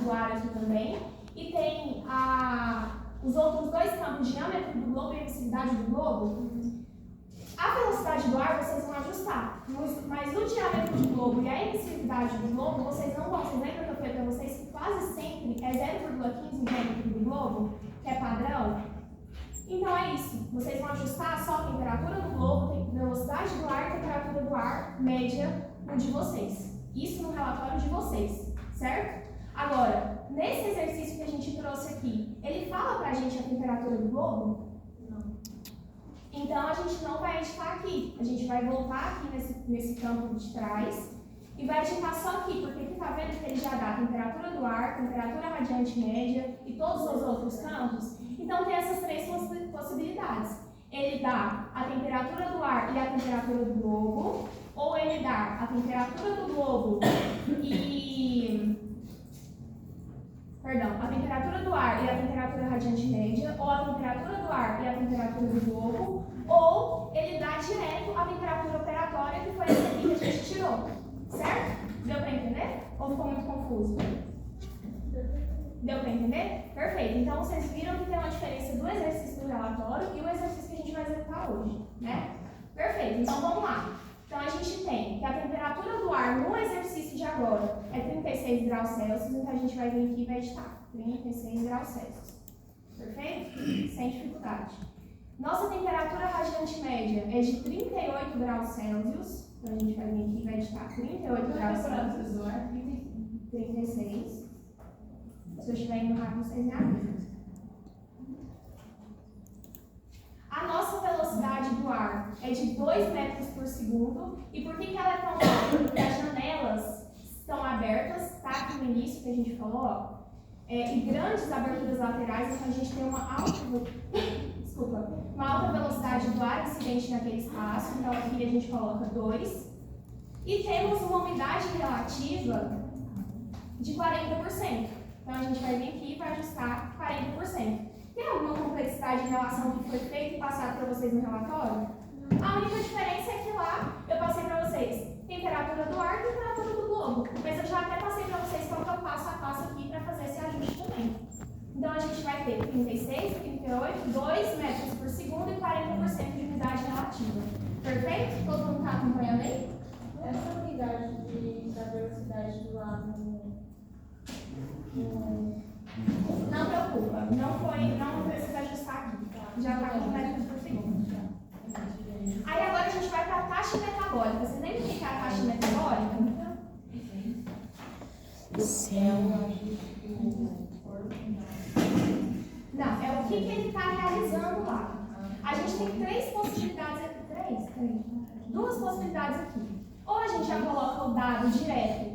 do ar aqui também, e tem os outros dois campos, diâmetro do globo e emissividade do globo. A velocidade do ar vocês vão ajustar, mas o diâmetro do globo e a emissividade do globo, vocês não vão. Vocês lembram que eu falei para vocês que quase sempre é 0,15 o diâmetro do globo, que é padrão? Então é isso, vocês vão ajustar só a temperatura do globo, velocidade do ar e temperatura do ar média no de vocês. Isso no relatório de vocês, certo? Agora, nesse exercício que a gente trouxe aqui, ele fala pra gente a temperatura do globo? Não. Então a gente não vai editar aqui, a gente vai voltar aqui nesse campo de trás e vai editar só aqui, porque aqui tá vendo que ele já dá a temperatura do ar, temperatura radiante média e todos os outros campos. Então tem essas três possibilidades. Ele dá a temperatura do ar e a temperatura do globo, ou ele dá a temperatura do globo a temperatura do ar e a temperatura radiante média, ou a temperatura do ar e a temperatura do globo, ou ele dá direto a temperatura operatória, que foi essa aqui que a gente tirou. Certo? Deu para entender? Ou ficou muito confuso? Deu para entender? Perfeito. Então, vocês viram que tem uma diferença do exercício do relatório e o exercício que a gente vai executar hoje, né? Perfeito. Então, vamos lá. Então, a gente tem que a temperatura do ar no exercício de agora é 36 graus Celsius, então a gente vai vir aqui e vai editar 36 graus Celsius. Perfeito? Sem dificuldade. Nossa temperatura radiante média é de 38 graus Celsius, então a gente vai vir aqui e vai editar 38 graus Celsius do ar, 36. Se eu estiver indo rápido, vocês me avisam. A nossa velocidade do ar é de 2 metros por segundo. E por que ela é tão alta? Porque as janelas estão abertas, tá? Aqui no início que a gente falou, ó. E grandes aberturas laterais, então a gente tem uma alta velocidade do ar incidente naquele espaço. Então aqui a gente coloca 2. E temos uma umidade relativa de 40%. Então a gente vai vir aqui e vai ajustar 40%. Tem alguma complexidade em relação ao que foi feito e passado para vocês no relatório? A única diferença é que lá eu passei para vocês temperatura do ar e temperatura do globo. Mas eu já até passei para vocês qual que é o passo a passo aqui para fazer esse ajuste também. Então a gente vai ter 36, 38, 2 metros por segundo e 40% de umidade relativa. Perfeito? Todo mundo está acompanhando aí? Essa unidade da velocidade do ar não preocupa, não precisa ajustar aqui. Já está com metros por segundo. Aí agora a gente vai para a taxa metabólica. Vocês lembram o que é a taxa metabólica? Sim. Não, é o que ele está realizando lá. A gente tem três possibilidades aqui. Duas possibilidades aqui. Ou a gente já coloca o dado direto,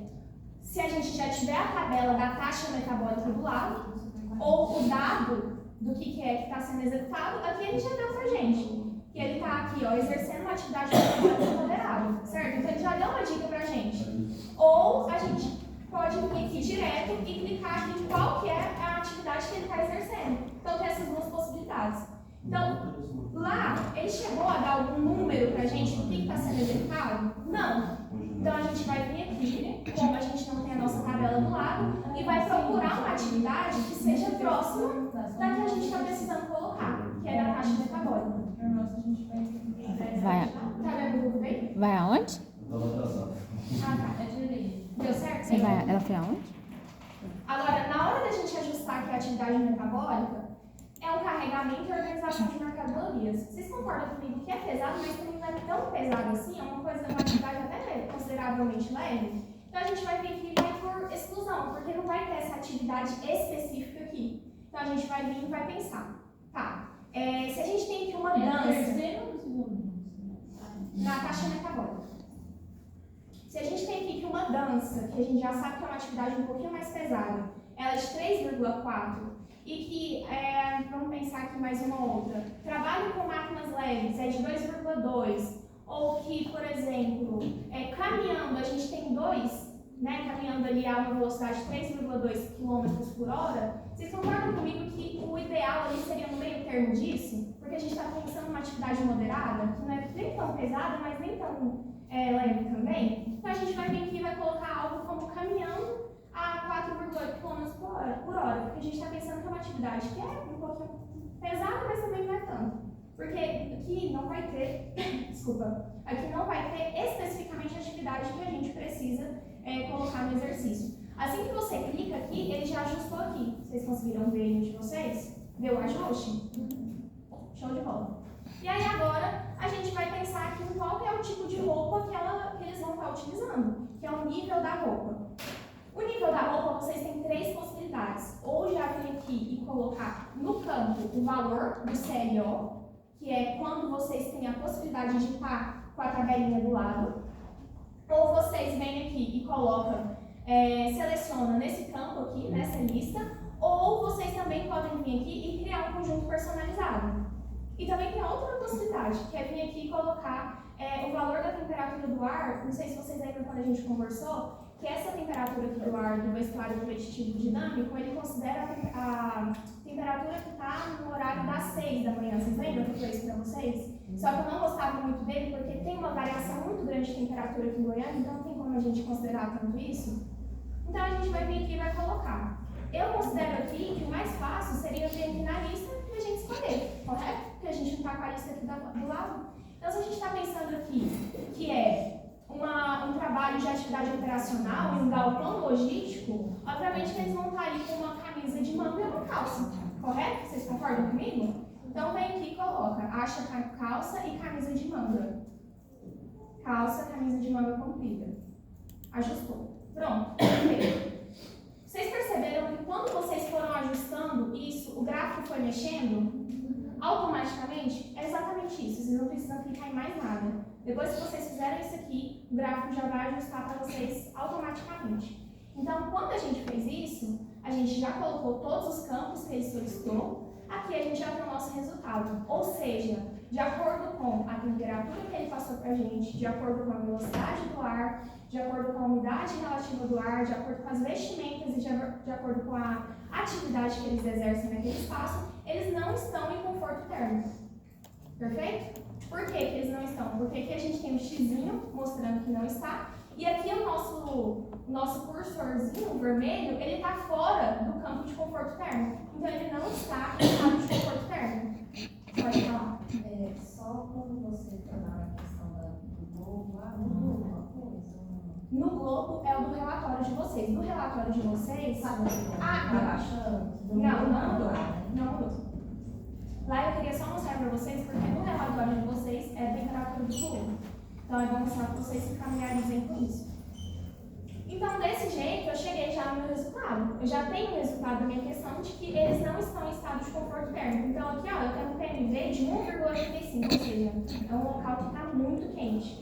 se a gente já tiver a tabela da taxa metabólica do lado, ou o dado do que é que está sendo executado, aqui ele já deu pra gente. Que ele está aqui, ó, exercendo uma atividade metabólica moderada, certo? Então ele já deu uma dica pra gente. Ou a gente pode vir aqui direto e clicar aqui em qual que é a atividade que ele está exercendo. Então tem essas duas possibilidades. Então, lá, ele chegou a dar algum número pra gente do que está sendo executado? Não. Então a gente vai vir aqui, como a gente não tem a nossa tabela do lado, e vai procurar uma atividade que seja próxima da que a gente está precisando colocar, que é da taxa metabólica. Vai. Tá vendo o Google bem? Vai aonde? Ah, tá. Deu certo? Você vai, ela foi aonde? Agora, na hora da gente ajustar aqui a atividade metabólica, é um carregamento e organização de mercadorias. Vocês concordam comigo que é pesado, mas também não é tão pesado assim? É uma atividade até consideravelmente leve. Então a gente vai vir aqui e vai por exclusão, porque não vai ter essa atividade específica aqui. Então a gente vai vir e vai pensar. Tá, se a gente tem aqui uma dança na taxa metabólica. Se a gente tem aqui uma dança, que a gente já sabe que é uma atividade um pouquinho mais pesada, ela é de 3,4 e que, vamos pensar aqui mais uma outra, trabalho com máquinas leves é de 2,2, ou que, por exemplo, caminhando, a gente tem 2, né, caminhando ali a uma velocidade de 3,2 km por hora, vocês concordam comigo que o ideal ali seria no meio termo disso? Porque a gente está pensando numa atividade moderada, que não é nem tão pesada, mas nem tão leve também. Então a gente vai vir aqui e vai colocar algo como caminhando a 4,8 km por por hora, porque a gente está pensando que é uma atividade que é um pouquinho pesada, mas também não é tanto. Porque aqui não vai ter, desculpa, aqui não vai ter especificamente a atividade que a gente precisa colocar no exercício. Assim que você clica aqui, ele já ajustou aqui. Vocês conseguiram ver no de vocês? Deu o ajuste? Show de bola. E aí agora a gente vai pensar aqui em qual é o tipo de roupa que eles vão estar utilizando, que é o nível da roupa. O nível da roupa, vocês têm 3 possibilidades. Ou já vir aqui e colocar no campo o valor do CLO, que é quando vocês têm a possibilidade de estar com a tabelinha do lado. Ou vocês vêm aqui e colocam, selecionam nesse campo aqui, nessa lista. Ou vocês também podem vir aqui e criar um conjunto personalizado. E também tem outra possibilidade, que é vir aqui e colocar o valor da temperatura do ar. Não sei se vocês lembram quando a gente conversou, que essa temperatura aqui do ar do vestuário competitivo dinâmico, ele considera a temperatura que está no horário das 6 da manhã. Vocês lembram que eu falei isso para vocês? Só que eu não gostava muito dele, porque tem uma variação muito grande de temperatura aqui em Goiânia, então não tem como a gente considerar tanto isso. Então a gente vai vir aqui e vai colocar. Eu considero aqui que o mais fácil seria vir aqui na lista e a gente escolher, correto? Porque a gente não está com a lista aqui do lado. Então se a gente está pensando aqui que é um trabalho de atividade operacional em um galpão logístico, obviamente que eles vão estar ali com uma camisa de manga e uma calça, correto? Vocês concordam comigo? Então vem aqui e coloca, acha calça e camisa de manga. Calça, camisa de manga comprida. Ajustou. Pronto. Vocês perceberam que quando vocês foram ajustando isso, o gráfico foi mexendo? Automaticamente? É exatamente isso. Vocês não precisam clicar em mais nada. Depois que vocês fizerem isso aqui, o gráfico já vai ajustar para vocês automaticamente. Então, quando a gente fez isso, a gente já colocou todos os campos que ele solicitou. Aqui a gente já tem o nosso resultado. Ou seja, de acordo com a temperatura que ele passou para a gente, de acordo com a velocidade do ar, de acordo com a umidade relativa do ar, de acordo com as vestimentas e de acordo com a atividade que eles exercem naquele espaço, eles não estão em conforto térmico. Perfeito? Por que eles não estão? Porque aqui a gente tem um xizinho mostrando que não está, e aqui o nosso cursorzinho vermelho, ele está fora do campo de conforto térmico. Então ele não está em estado de conforto térmico. Pode falar. Só quando você falar a questão do globo, mudou alguma coisa? No globo é o do relatório de vocês. No relatório de vocês. Não mudou. Lá eu queria só mostrar para vocês, porque no relatório de vocês é a temperatura do globo. Então eu vou mostrar para vocês se familiarizem com isso. Então, desse jeito, eu cheguei já no meu resultado. Eu já tenho o resultado da minha questão de que eles não estão em estado de conforto térmico. Então, aqui, ó, eu tenho um PMV de 1,85, ou seja, é um local que está muito quente.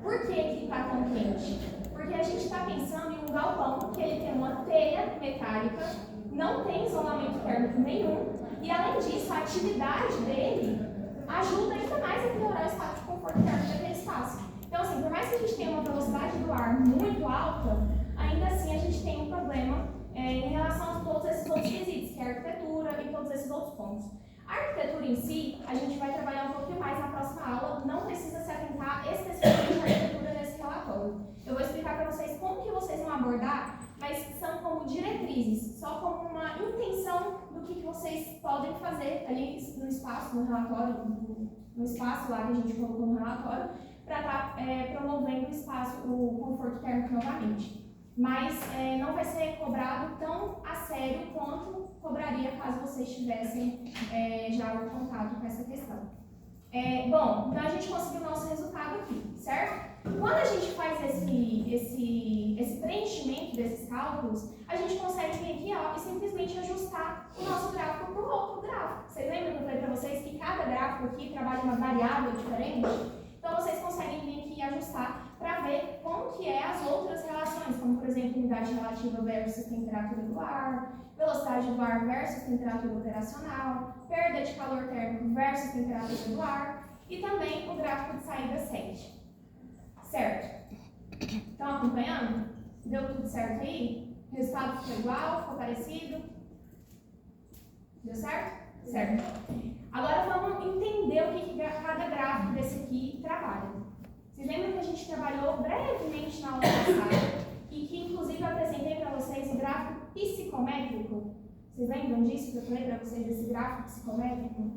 Por que está tão quente? Porque a gente está pensando em um galpão que ele tem uma teia metálica, não tem isolamento térmico nenhum, e além disso, a atividade dele ajuda ainda mais a piorar o estado de conforto térmico daquele espaço. Então, assim, por mais que a gente tenha uma velocidade do ar muito alta, ainda assim a gente tem um problema em relação a todos esses outros quesitos, que é a arquitetura e todos esses outros pontos. A arquitetura em si, a gente vai trabalhar um pouquinho mais na próxima aula, não precisa se atentar especificamente à arquitetura nesse relatório. Eu vou explicar para vocês como que vocês vão abordar, mas são como diretrizes, só como uma intenção do que vocês podem fazer ali no espaço, no relatório, no espaço lá que a gente colocou no relatório, para estar promovendo o conforto térmico novamente. Mas não vai ser cobrado tão a sério quanto cobraria caso vocês tivessem já o contato com essa questão. Bom, então a gente conseguiu o nosso resultado aqui, certo? Quando a gente faz esse preenchimento desses cálculos, a gente consegue vir aqui ó, e simplesmente ajustar o nosso gráfico para o outro gráfico. Vocês lembram que eu falei para vocês que cada gráfico aqui trabalha uma variável diferente? Então vocês conseguem vir aqui e ajustar para ver como que é as outras relações, como por exemplo, umidade relativa versus temperatura do ar, velocidade do ar versus temperatura operacional, perda de calor térmico versus temperatura do ar e também o gráfico de saída 7. Certo? Estão acompanhando? Deu tudo certo aí? O resultado ficou igual? Ficou parecido? Deu certo? Certo. Agora vamos entender o que cada gráfico desse aqui trabalha. Vocês lembram que a gente trabalhou brevemente na aula passada e que inclusive eu apresentei para vocês o gráfico psicométrico? Vocês lembram disso que eu falei para vocês desse gráfico psicométrico?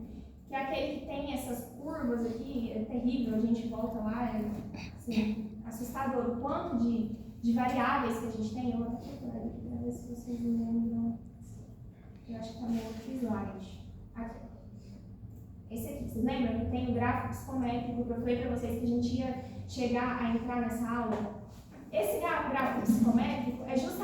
Que é aquele que tem essas curvas aqui, é terrível, a gente volta lá, é assim, assustador o quanto de variáveis que a gente tem. Eu vou até procurar aqui para ver se vocês lembram. Eu acho que está no outro slide. Aqui. Esse aqui, vocês lembram que tem o gráfico psicométrico que eu falei para vocês que a gente ia chegar a entrar nessa aula? Esse gráfico psicométrico é justamente